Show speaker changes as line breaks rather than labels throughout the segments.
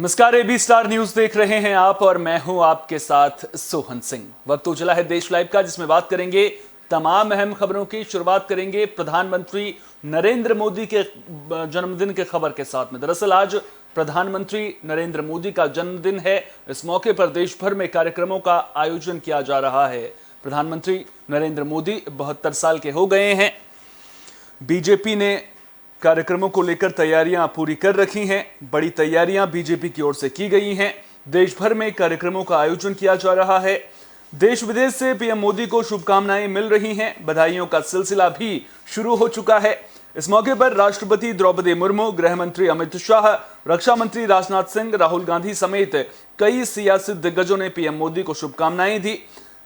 नमस्कार, AB star news देख रहे हैं आप और मैं हूं आपके साथ सोहन सिंह। वक्त हो चला है देश लाइव का, जिसमें बात करेंगे तमाम अहम खबरों की। शुरुआत करेंगे प्रधानमंत्री नरेंद्र मोदी के जन्मदिन के खबर के साथ में। दरअसल आज प्रधानमंत्री नरेंद्र मोदी का जन्मदिन है। इस मौके पर देश भर में कार्यक्रमों का आयोजन किया जा रहा है। प्रधानमंत्री नरेंद्र मोदी 72 साल के हो गए हैं। बीजेपी ने कार्यक्रमों को लेकर तैयारियां पूरी कर रखी हैं। बड़ी तैयारियां बीजेपी की ओर से की गई हैं। देश भर में कार्यक्रमों का आयोजन किया जा रहा है। देश विदेश से पीएम मोदी को शुभकामनाएं मिल रही हैं। बधाइयों का सिलसिला भी शुरू हो चुका है। इस मौके पर राष्ट्रपति द्रौपदी मुर्मू, गृह मंत्री अमित शाह, रक्षा मंत्री राजनाथ सिंह, राहुल गांधी समेत कई सियासी दिग्गजों ने पीएम मोदी को शुभकामनाएं दी।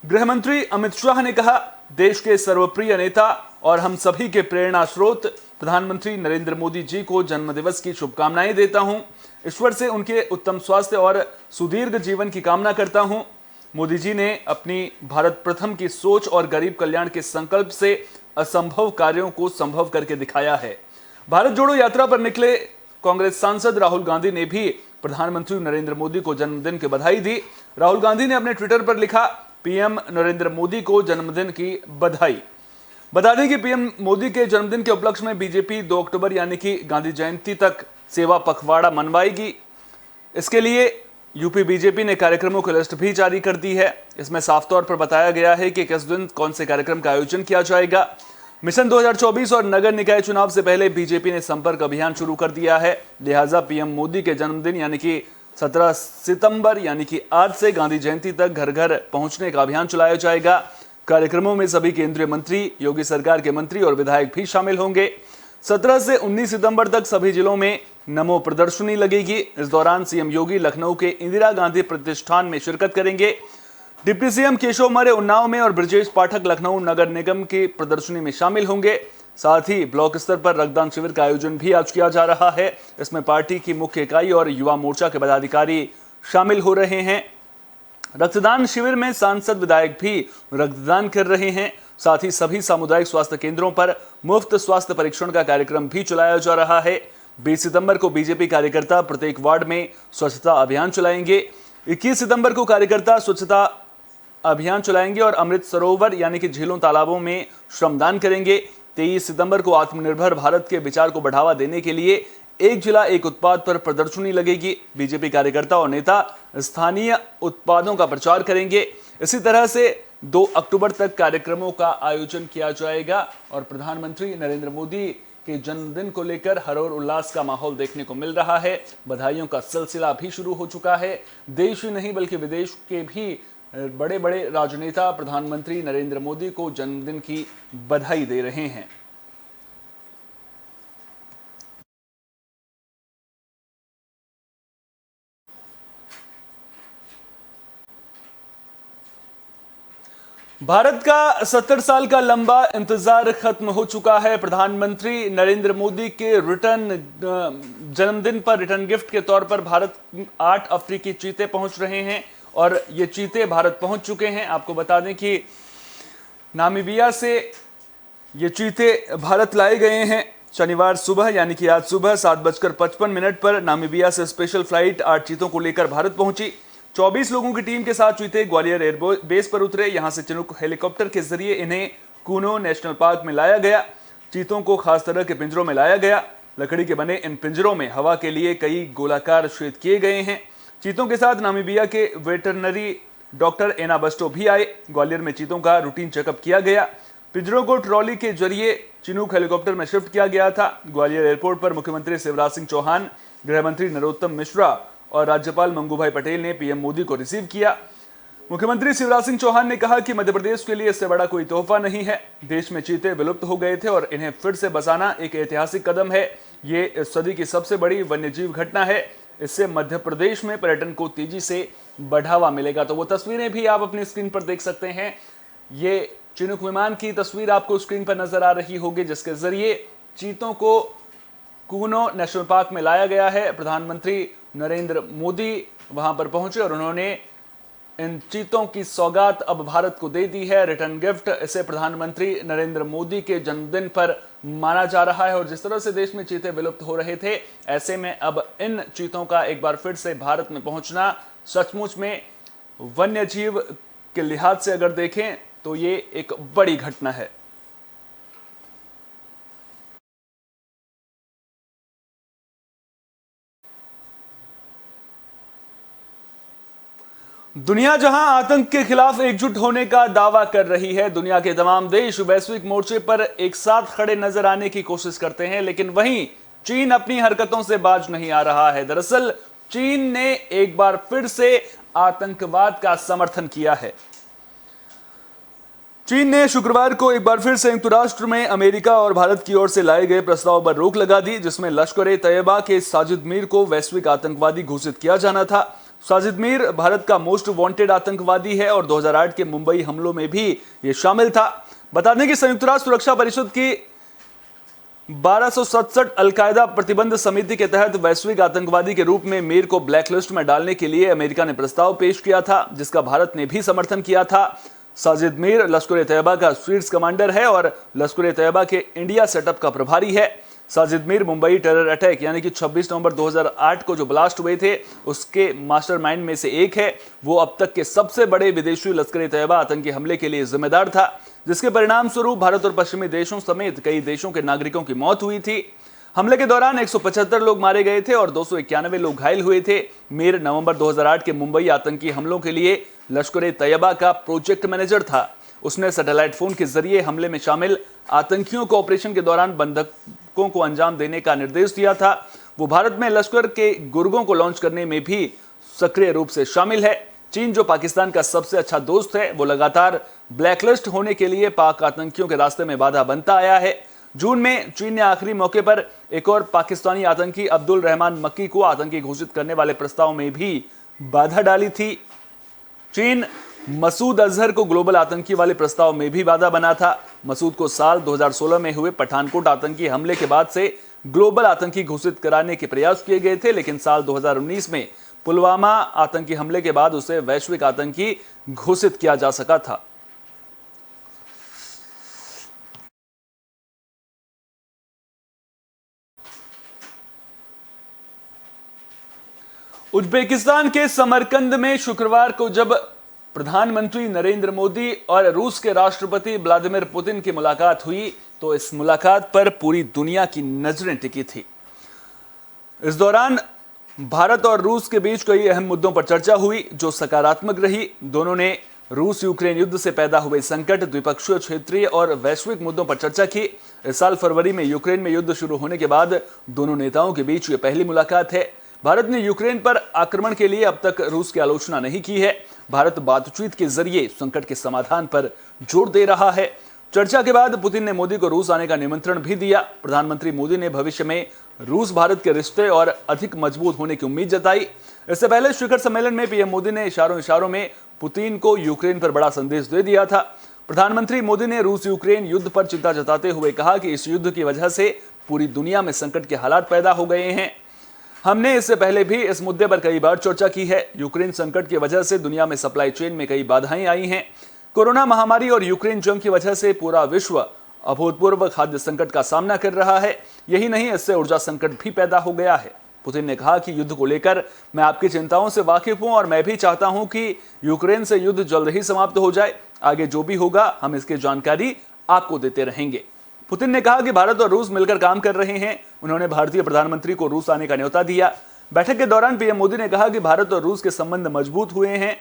गृह मंत्री अमित शाह ने कहा, देश के सर्वप्रिय नेता और हम सभी के प्रेरणा स्रोत प्रधानमंत्री नरेंद्र मोदी जी को जन्मदिवस की शुभकामनाएं देता हूं। ईश्वर से उनके उत्तम स्वास्थ्य और सुदीर्घ जीवन की कामना करता हूं। मोदी जी ने अपनी भारत प्रथम की सोच और गरीब कल्याण के संकल्प से असंभव कार्यों को संभव करके दिखाया है। भारत जोड़ो यात्रा पर निकले कांग्रेस सांसद राहुल गांधी ने भी प्रधानमंत्री नरेंद्र मोदी को जन्मदिन की बधाई दी। राहुल गांधी ने अपने ट्विटर पर लिखा, पीएम नरेंद्र मोदी को जन्मदिन की बधाई। बता दें कि पीएम मोदी के जन्मदिन के उपलक्ष्य में बीजेपी 2 अक्टूबर यानी कि गांधी जयंती तक सेवा पखवाड़ा मनवाएगी। इसके लिए यूपी बीजेपी ने कार्यक्रमों की लिस्ट भी जारी कर दी है। इसमें साफ तौर पर बताया गया है कि किस दिन कौन से कार्यक्रम का आयोजन किया जाएगा। मिशन 2024 और नगर निकाय चुनाव से पहले बीजेपी ने संपर्क अभियान शुरू कर दिया है। लिहाजा पीएम मोदी के जन्मदिन यानी कि 17 सितंबर यानी कि आज से गांधी जयंती तक घर घर पहुंचने का अभियान चलाया जाएगा। कार्यक्रमों में सभी केंद्रीय मंत्री, योगी सरकार के मंत्री और विधायक भी शामिल होंगे। 17 से 19 सितंबर तक सभी जिलों में नमो प्रदर्शनी लगेगी। इस दौरान सीएम योगी लखनऊ के इंदिरा गांधी प्रतिष्ठान में शिरकत करेंगे। डिप्टी सीएम केशव मौर्य उन्नाव में और ब्रजेश पाठक लखनऊ नगर निगम की प्रदर्शनी में शामिल होंगे। साथ ही ब्लॉक स्तर पर रक्तदान शिविर का आयोजन भी आज किया जा रहा है। इसमें पार्टी की मुख्य इकाई और युवा मोर्चा के पदाधिकारी शामिल हो रहे हैं। रक्तदान शिविर में सांसद विधायक भी रक्तदान कर रहे हैं। साथ ही सभी सामुदायिक स्वास्थ्य केंद्रों पर मुफ्त स्वास्थ्य परीक्षण का कार्यक्रम भी चलाया जा रहा है। 20 सितंबर को बीजेपी कार्यकर्ता प्रत्येक वार्ड में स्वच्छता अभियान चलाएंगे। 21 सितंबर को कार्यकर्ता स्वच्छता अभियान चलाएंगे और अमृत सरोवर यानी कि झीलों तालाबों में श्रमदान करेंगे। 23 सितंबर को आत्मनिर्भर भारत के विचार को बढ़ावा देने के लिए एक जिला एक उत्पाद पर प्रदर्शनी लगेगी। बीजेपी कार्यकर्ता और नेता स्थानीय उत्पादों का प्रचार करेंगे। इसी तरह से 2 अक्टूबर तक कार्यक्रमों का आयोजन किया जाएगा और प्रधानमंत्री नरेंद्र मोदी के जन्मदिन को लेकर हरोर उल्लास का माहौल देखने को मिल रहा है। बधाइयों का सिलसिला भी शुरू हो चुका है। देश ही नहीं बल्कि विदेश के भी बड़े बड़े राजनेता प्रधानमंत्री नरेंद्र मोदी को जन्मदिन की बधाई दे रहे हैं। भारत का 70 साल का लंबा इंतजार खत्म हो चुका है। प्रधानमंत्री नरेंद्र मोदी के जन्मदिन पर रिटर्न गिफ्ट के तौर पर भारत 8 अफ्रीकी चीते पहुंच रहे हैं और ये चीते भारत पहुंच चुके हैं। आपको बता दें कि नामीबिया से ये चीते भारत लाए गए हैं। शनिवार सुबह यानी कि आज सुबह 7:55 पर नामीबिया से स्पेशल फ्लाइट 8 चीतों को लेकर भारत पहुंची। 24 लोगों की टीम के साथ चीते ग्वालियर एयरबेस पर उतरे। यहां से चिनूक हेलीकॉप्टर के जरिए इन्हें कूनो नेशनल पार्क में लाया गया। चीतों को खास तरह के पिंजरों में लाया गया। लकड़ी के बने इन पिंजरों में हवा के लिए कई गोलाकार छेद किए गए हैं। चीतों के साथ नामीबिया के वेटरनरी डॉक्टर एना बस्टो भी आए। ग्वालियर में चीतों का रूटीन चेकअप किया गया। पिंजरों को ट्रॉली के जरिए चिनूक हेलीकॉप्टर में शिफ्ट किया गया था। ग्वालियर एयरपोर्ट पर मुख्यमंत्री शिवराज सिंह चौहान, गृह मंत्री नरोत्तम मिश्रा और राज्यपाल मंगूभाई पटेल ने पीएम मोदी को रिसीव किया। मुख्यमंत्री शिवराज सिंह चौहान ने कहा कि मध्य प्रदेश के लिए इससे बड़ा कोई तोहफा नहीं है। देश में चीते विलुप्त हो गए थे और इन्हें फिर से बसाना एक ऐतिहासिक कदम है। ये इस सदी की सबसे बड़ी वन्यजीव घटना है। इससे मध्य प्रदेश में पर्यटन को तेजी से बढ़ावा मिलेगा। तो वो तस्वीरें भी आप अपनी स्क्रीन पर देख सकते हैं। ये चिनूक विमान की तस्वीर आपको स्क्रीन पर नजर आ रही होगी, जिसके जरिए चीतों को कूनो नेशनल पार्क में लाया गया है। प्रधानमंत्री नरेंद्र मोदी वहां पर पहुंचे और उन्होंने इन चीतों की सौगात अब भारत को दे दी है, रिटर्न गिफ्ट। इसे प्रधानमंत्री नरेंद्र मोदी के जन्मदिन पर माना जा रहा है और जिस तरह से देश में चीते विलुप्त हो रहे थे, ऐसे में अब इन चीतों का एक बार फिर से भारत में पहुंचना सचमुच में वन्य जीव के लिहाज से अगर देखें तो ये एक बड़ी घटना है। दुनिया जहां आतंक के खिलाफ एकजुट होने का दावा कर रही है, दुनिया के तमाम देश वैश्विक मोर्चे पर एक साथ खड़े नजर आने की कोशिश करते हैं, लेकिन वहीं चीन अपनी हरकतों से बाज नहीं आ रहा है। दरअसल चीन ने एक बार फिर से आतंकवाद का समर्थन किया है। चीन ने शुक्रवार को एक बार फिर संयुक्त राष्ट्र में अमेरिका और भारत की ओर से लाए गए प्रस्ताव पर रोक लगा दी, जिसमें लश्कर-ए-तैयबा के साजिद मीर को वैश्विक आतंकवादी घोषित किया जाना था। साजिद मीर भारत का मोस्ट वांटेड आतंकवादी है और 2008 के मुंबई हमलों में भी यह शामिल था। बता दें कि संयुक्त राष्ट्र सुरक्षा परिषद की 1267 अलकायदा प्रतिबंध समिति के तहत वैश्विक आतंकवादी के रूप में मीर को ब्लैकलिस्ट में डालने के लिए अमेरिका ने प्रस्ताव पेश किया था, जिसका भारत ने भी समर्थन किया था। साजिद मीर लश्कर-ए-तैयबा का शीर्ष कमांडर है और लश्कर-ए-तैयबा के इंडिया सेटअप का प्रभारी है। साजिद मीर मुंबई टेरर अटैक यानी कि 26 नवंबर 2008 को जो ब्लास्ट हुए थे, उसके मास्टरमाइंड में से एक है। वो अब तक के सबसे बड़े विदेशी लश्कर-ए-तैयबा आतंकी हमले के लिए जिम्मेदार था, जिसके परिणाम स्वरूप भारत और पश्चिमी देशों समेत कई देशों के नागरिकों की मौत हुई थी। हमले के दौरान 175 लोग मारे गए थे और 291 लोग घायल हुए थे। मीर नवंबर 2008 के मुंबई आतंकी हमलों के लिए लश्कर-ए-तैयबा का प्रोजेक्ट मैनेजर था। उसने सैटेलाइट फोन के जरिए हमले में शामिल आतंकियों को ऑपरेशन के दौरान बंधकों को अंजाम देने का निर्देश दिया था। वो भारत में लश्कर के गुर्गों को लॉन्च करने में भी सक्रिय रूप से शामिल है। चीन, जो पाकिस्तान का सबसे अच्छा दोस्त है, वो लगातार ब्लैकलिस्ट होने के लिए पाक आतंकियों के रास्ते में बाधा बनता आया है। जून में चीन ने आखिरी मौके पर एक और पाकिस्तानी आतंकी अब्दुल रहमान मक्की को आतंकी घोषित करने वाले प्रस्ताव में भी बाधा डाली थी। चीन मसूद अजहर को ग्लोबल आतंकी वाले प्रस्ताव में भी बाधा बना था। मसूद को साल 2016 में हुए पठानकोट आतंकी हमले के बाद से ग्लोबल आतंकी घोषित कराने के प्रयास किए गए थे, लेकिन साल 2019 में पुलवामा आतंकी हमले के बाद उसे वैश्विक आतंकी घोषित किया जा सका था। उज्बेकिस्तान के समरकंद में शुक्रवार को जब प्रधानमंत्री नरेंद्र मोदी और रूस के राष्ट्रपति व्लादिमीर पुतिन की मुलाकात हुई, तो इस मुलाकात पर पूरी दुनिया की नजरें टिकी थी। इस दौरान भारत और रूस के बीच कई अहम मुद्दों पर चर्चा हुई, जो सकारात्मक रही। दोनों ने रूस यूक्रेन युद्ध से पैदा हुए संकट, द्विपक्षीय, क्षेत्रीय और वैश्विक मुद्दों पर चर्चा की। इस साल फरवरी में यूक्रेन में युद्ध शुरू होने के बाद दोनों नेताओं के बीच यह पहली मुलाकात है। भारत ने यूक्रेन पर आक्रमण के लिए अब तक रूस की आलोचना नहीं की है। भारत बातचीत के जरिए संकट के समाधान पर जोर दे रहा है। चर्चा के बाद पुतिन ने मोदी को रूस आने का निमंत्रण भी दिया। प्रधानमंत्री मोदी ने भविष्य में रूस भारत के रिश्ते और अधिक मजबूत होने की उम्मीद जताई। इससे पहले शिखर सम्मेलन में पीएम मोदी ने इशारों में पुतिन को यूक्रेन पर बड़ा संदेश दे दिया था। प्रधानमंत्री मोदी ने रूस यूक्रेन युद्ध पर चिंता जताते हुए कहा कि इस युद्ध की वजह से पूरी दुनिया में संकट के हालात पैदा हो गए हैं। हमने इससे पहले भी इस मुद्दे पर कई बार चर्चा की है। यूक्रेन संकट की वजह से दुनिया में सप्लाई चेन में कई बाधाएं आई हैं। कोरोना महामारी और यूक्रेन जंग की वजह से पूरा विश्व अभूतपूर्व खाद्य संकट का सामना कर रहा है। यही नहीं, इससे ऊर्जा संकट भी पैदा हो गया है। पुतिन ने कहा कि युद्ध को लेकर मैं आपकी चिंताओं से वाकिफ हूं और मैं भी चाहता हूं कि यूक्रेन से युद्ध जल्द ही समाप्त हो जाए। आगे जो भी होगा हम इसकी जानकारी आपको देते रहेंगे। पुतिन ने कहा कि भारत और रूस मिलकर काम कर रहे हैं। उन्होंने भारतीय प्रधानमंत्री को रूस आने का न्योता दिया। बैठक के दौरान पीएम मोदी ने कहा कि भारत और रूस के संबंध मजबूत हुए हैं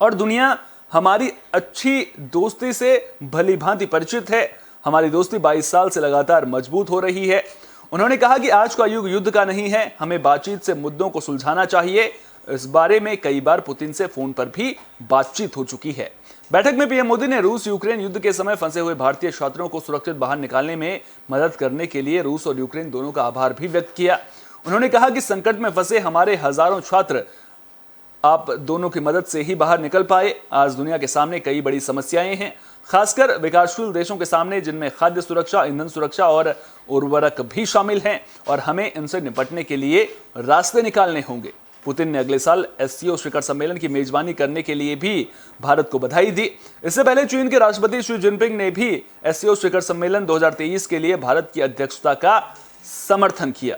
और दुनिया हमारी अच्छी दोस्ती से भली भांति परिचित है। हमारी दोस्ती 22 साल से लगातार मजबूत हो रही है। उन्होंने कहा कि आज का युग युद्ध का नहीं है, हमें बातचीत से मुद्दों को सुलझाना चाहिए। इस बारे में कई बार पुतिन से फोन पर भी बातचीत हो चुकी है। बैठक में पीएम मोदी ने रूस यूक्रेन युद्ध के समय फंसे हुए भारतीय छात्रों को सुरक्षित बाहर निकालने में मदद करने के लिए रूस और यूक्रेन दोनों का आभार भी व्यक्त किया। उन्होंने कहा कि संकट में फंसे हमारे हजारों छात्र आप दोनों की मदद से ही बाहर निकल पाए। आज दुनिया के सामने कई बड़ी समस्याएं हैं, खासकर विकासशील देशों के सामने, जिनमें खाद्य सुरक्षा, ईंधन सुरक्षा और उर्वरक भी शामिल हैं, और हमें इनसे निपटने के लिए रास्ते निकालने होंगे। पुतिन ने अगले साल एससीओ शिखर सम्मेलन की मेजबानी करने के लिए भी भारत को बधाई दी। इससे पहले चीन के राष्ट्रपति शी जिनपिंग ने भी एससीओ शिखर सम्मेलन 2023 के लिए भारत की अध्यक्षता का समर्थन किया।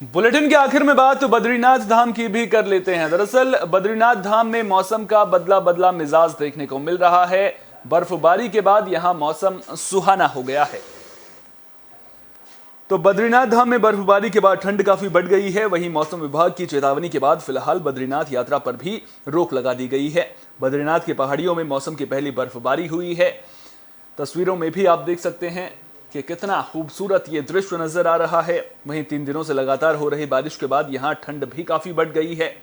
बुलेटिन के आखिर में बात बद्रीनाथ धाम की भी कर लेते हैं। दरअसल बद्रीनाथ धाम में मौसम का बदला बदला मिजाज देखने को मिल रहा है। बर्फबारी के बाद यहां मौसम सुहाना हो गया है। तो बद्रीनाथ धाम में बर्फबारी के बाद ठंड काफी बढ़ गई है। वहीं मौसम विभाग की चेतावनी के बाद फिलहाल बद्रीनाथ यात्रा पर भी रोक लगा दी गई है। बद्रीनाथ की पहाड़ियों में मौसम की पहली बर्फबारी हुई है। तस्वीरों में भी आप देख सकते हैं कि कितना खूबसूरत ये दृश्य नजर आ रहा है। वहीं 3 दिनों से लगातार हो रही बारिश के बाद यहां ठंड भी काफी बढ़ गई है।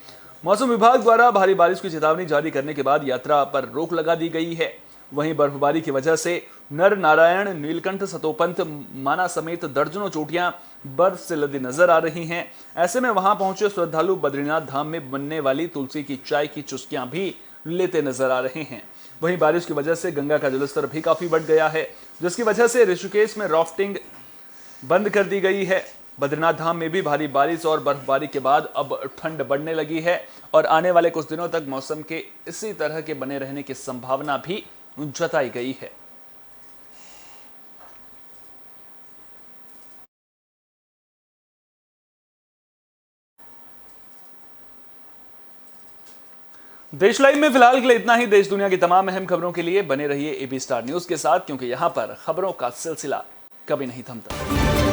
मौसम विभाग द्वारा भारी बारिश की चेतावनी जारी करने के बाद यात्रा पर रोक लगा दी गई है। वहीं बर्फबारी की वजह से नर नारायण, नीलकंठ, सतोपंथ, माना समेत दर्जनों चोटियां बर्फ से लदी नजर आ रही हैं। ऐसे में वहां पहुंचे श्रद्धालु बद्रीनाथ धाम में बनने वाली तुलसी की चाय की चुस्कियां भी लेते नजर आ रहे हैं। वहीं बारिश की वजह से गंगा का जलस्तर भी काफी बढ़ गया है, जिसकी वजह से ऋषिकेश में राफ्टिंग बंद कर दी गई है। बद्रीनाथ धाम में भी भारी बारिश और बर्फबारी के बाद अब ठंड बढ़ने लगी है और आने वाले कुछ दिनों तक मौसम के इसी तरह के बने रहने की संभावना भी जताई गई है। देश लाइव में फिलहाल के लिए इतना ही। देश दुनिया की तमाम अहम खबरों के लिए बने रहिए एबी स्टार न्यूज के साथ, क्योंकि यहां पर खबरों का सिलसिला कभी नहीं थमता।